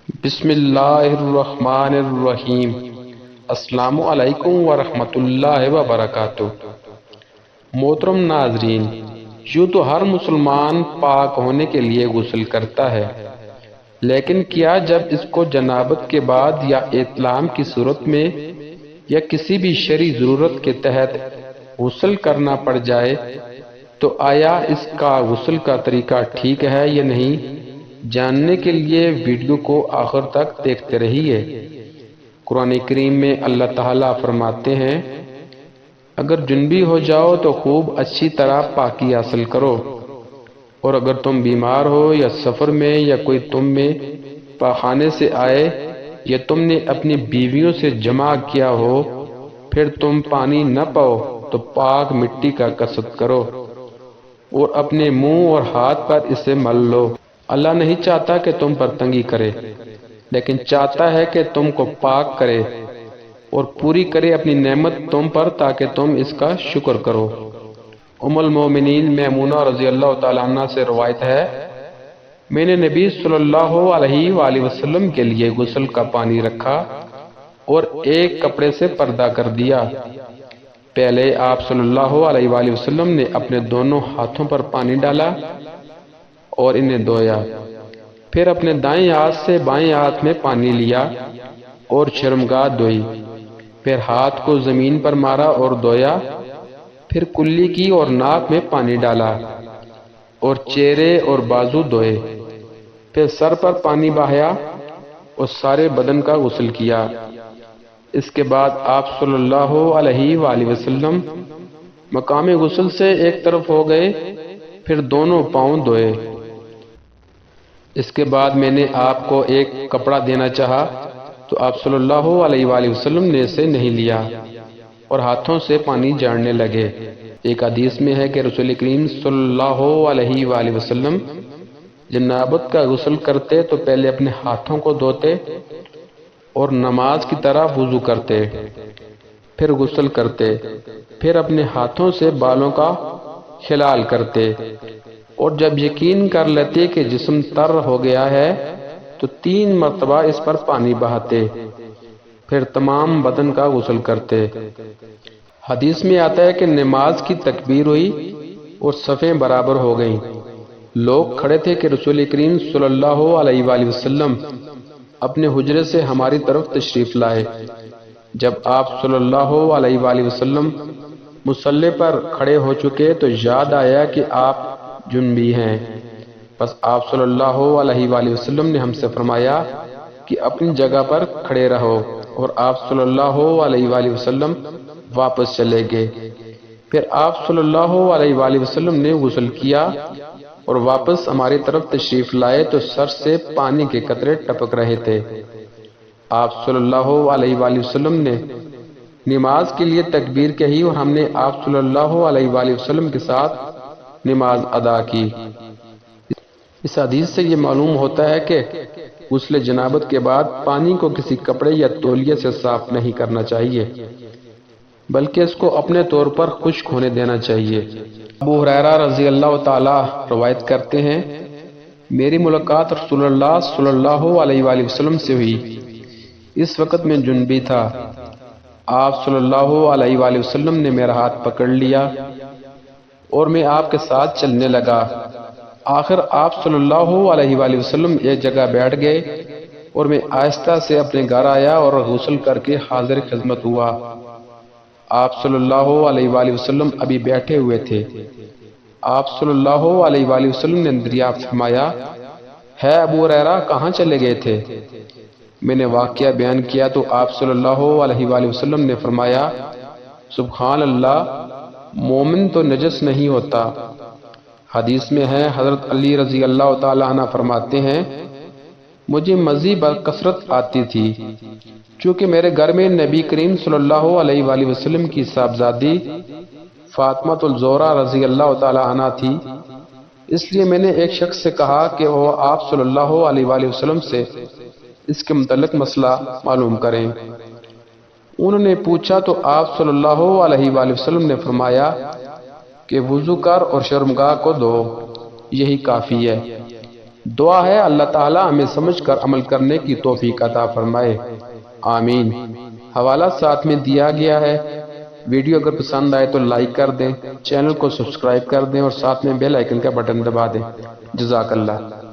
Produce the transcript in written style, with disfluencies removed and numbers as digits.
بسم اللہ الرحمن الرحیم۔ السلام علیکم ورحمۃ اللہ وبرکاتہ۔ محترم ناظرین، یوں تو ہر مسلمان پاک ہونے کے لیے غسل کرتا ہے، لیکن کیا جب اس کو جنابت کے بعد یا احتلام کی صورت میں یا کسی بھی شرعی ضرورت کے تحت غسل کرنا پڑ جائے تو آیا اس کا غسل کا طریقہ ٹھیک ہے یا نہیں؟ جاننے کے لیے ویڈیو کو آخر تک دیکھتے رہیے۔ قرآن کریم میں اللہ تعالیٰ فرماتے ہیں، اگر جنبی ہو جاؤ تو خوب اچھی طرح پاکی حاصل کرو، اور اگر تم بیمار ہو یا سفر میں یا کوئی تم میں پاخانے سے آئے یا تم نے اپنی بیویوں سے جمع کیا ہو پھر تم پانی نہ پاؤ تو پاک مٹی کا کسب کرو اور اپنے منہ اور ہاتھ پر اسے مل لو۔ اللہ نہیں چاہتا کہ تم پر تنگی کرے، لیکن چاہتا ہے کہ تم کو پاک کرے اور پوری کرے اپنی نعمت تم پر تاکہ تم اس کا شکر کرو۔ ام المومنین میمونہ رضی اللہ تعالیٰ عنہ سے روایت ہے، میں نے نبی صلی اللہ علیہ وآلہ وسلم کے لیے غسل کا پانی رکھا اور ایک کپڑے سے پردہ کر دیا۔ پہلے آپ صلی اللہ علیہ وآلہ وسلم نے اپنے دونوں ہاتھوں پر پانی ڈالا اور انہیں دھویا، پھر اپنے دائیں ہاتھ سے بائیں ہاتھ میں پانی لیا اور شرمگاہ دھوئی، پھر ہاتھ کو زمین پر مارا اور دھویا، پھر کلی کی اور ناک میں پانی ڈالا اور چہرے اور بازو دھوئے، پھر سر پر پانی بہایا اور سارے بدن کا غسل کیا۔ اس کے بعد آپ صلی اللہ علیہ وآلہ وسلم مقام غسل سے ایک طرف ہو گئے، پھر دونوں پاؤں دھوئے۔ اس کے بعد میں نے آپ کو ایک کپڑا دینا چاہا تو آپ صلی اللہ علیہ وآلہ وسلم نے اسے نہیں لیا اور ہاتھوں سے پانی جھاڑنے لگے۔ ایک حدیث میں ہے کہ رسول کریم صلی اللہ علیہ وآلہ وسلم جنابت کا غسل کرتے تو پہلے اپنے ہاتھوں کو دھوتے اور نماز کی طرح وضو کرتے، پھر غسل کرتے، پھر اپنے ہاتھوں سے بالوں کا خلال کرتے، اور جب یقین کر لیتے کہ جسم تر ہو گیا ہے تو 3 مرتبہ اس پر پانی بہاتے، پھر تمام بدن کا غسل کرتے۔ حدیث میں آتا ہے کہ نماز کی تکبیر ہوئی اور صفیں برابر ہو گئیں۔ لوگ کھڑے تھے کہ رسول کریم صلی اللہ علیہ وآلہ وسلم اپنے حجرے سے ہماری طرف تشریف لائے۔ جب آپ صلی اللہ علیہ وآلہ وسلم مصلی پر کھڑے ہو چکے تو یاد آیا کہ آپ جنبی ہیں، بس آپ صلی اللہ علیہ وآلہ وسلم نے ہم سے فرمایا کہ اپنی جگہ پر کھڑے رہو، اور آپ صلی اللہ علیہ وآلہ وسلم واپس چلے گئے۔ پھر آپ صلی اللہ علیہ وآلہ وسلم نے غسل کیا اور واپس ہماری طرف تشریف لائے تو سر سے پانی کے قطرے ٹپک رہے تھے۔ آپ صلی اللہ علیہ وآلہ وسلم نے نماز کے لیے تکبیر کہی اور ہم نے آپ صلی اللہ علیہ وآلہ وسلم کے ساتھ نماز ادا کی۔ اس حدیث سے یہ معلوم ہوتا ہے کہ غسل جنابت کے بعد پانی کو کسی کپڑے یا تولیے سے صاف نہیں کرنا چاہیے، بلکہ اس کو اپنے طور پر خشک ہونے دینا چاہیے۔ ابو ہریرہ رضی اللہ تعالی روایت کرتے ہیں، میری ملاقات رسول اللہ صلی اللہ علیہ وآلہ وسلم سے ہوئی، اس وقت میں جنبی تھا۔ آپ صلی اللہ علیہ وآلہ وسلم نے میرا ہاتھ پکڑ لیا اور میں آپ کے ساتھ چلنے لگا۔ آخر آپ صلی اللہ علیہ وآلہ وسلم ایک جگہ بیٹھ گئے اور میں آہستہ سے اپنے گھر آیا اور غسل کر کے حاضر خدمت ہوا۔ آپ صلی اللہ علیہ وآلہ وسلم ابھی بیٹھے ہوئے تھے۔ آپ صلی اللہ علیہ وآلہ وسلم نے دریافت فرمایا، ہے ابو ہریرہ کہاں چلے گئے تھے؟ میں نے واقعہ بیان کیا تو آپ صلی اللہ علیہ وآلہ وسلم نے فرمایا، سبحان اللہ، مومن تو نجس نہیں ہوتا۔ حدیث میں ہے، حضرت علی رضی اللہ تعالیٰ عنہ فرماتے ہیں، مجھے مزید بکثرت آتی تھی، چونکہ میرے گھر میں نبی کریم صلی اللہ علیہ وآلہ وسلم کی صاحبزادی فاطمہ الزہرا رضی اللہ تعالیٰ عنہ تھی، اس لیے میں نے ایک شخص سے کہا کہ وہ آپ صلی اللہ علیہ وآلہ وسلم سے اس کے متعلق مسئلہ معلوم کریں۔ انہوں نے پوچھا تو آپ صلی اللہ علیہ وآلہ وسلم نے فرمایا کہ وضو کر اور شرمگاہ کو دھو، یہی کافی ہے۔ دعا ہے اللہ تعالی ہمیں سمجھ کر عمل کرنے کی توفیق عطا فرمائے، آمین۔ حوالہ ساتھ میں دیا گیا ہے۔ ویڈیو اگر پسند آئے تو لائک کر دیں، چینل کو سبسکرائب کر دیں اور ساتھ میں بیل آئیکن کا بٹن دبا دیں۔ جزاک اللہ۔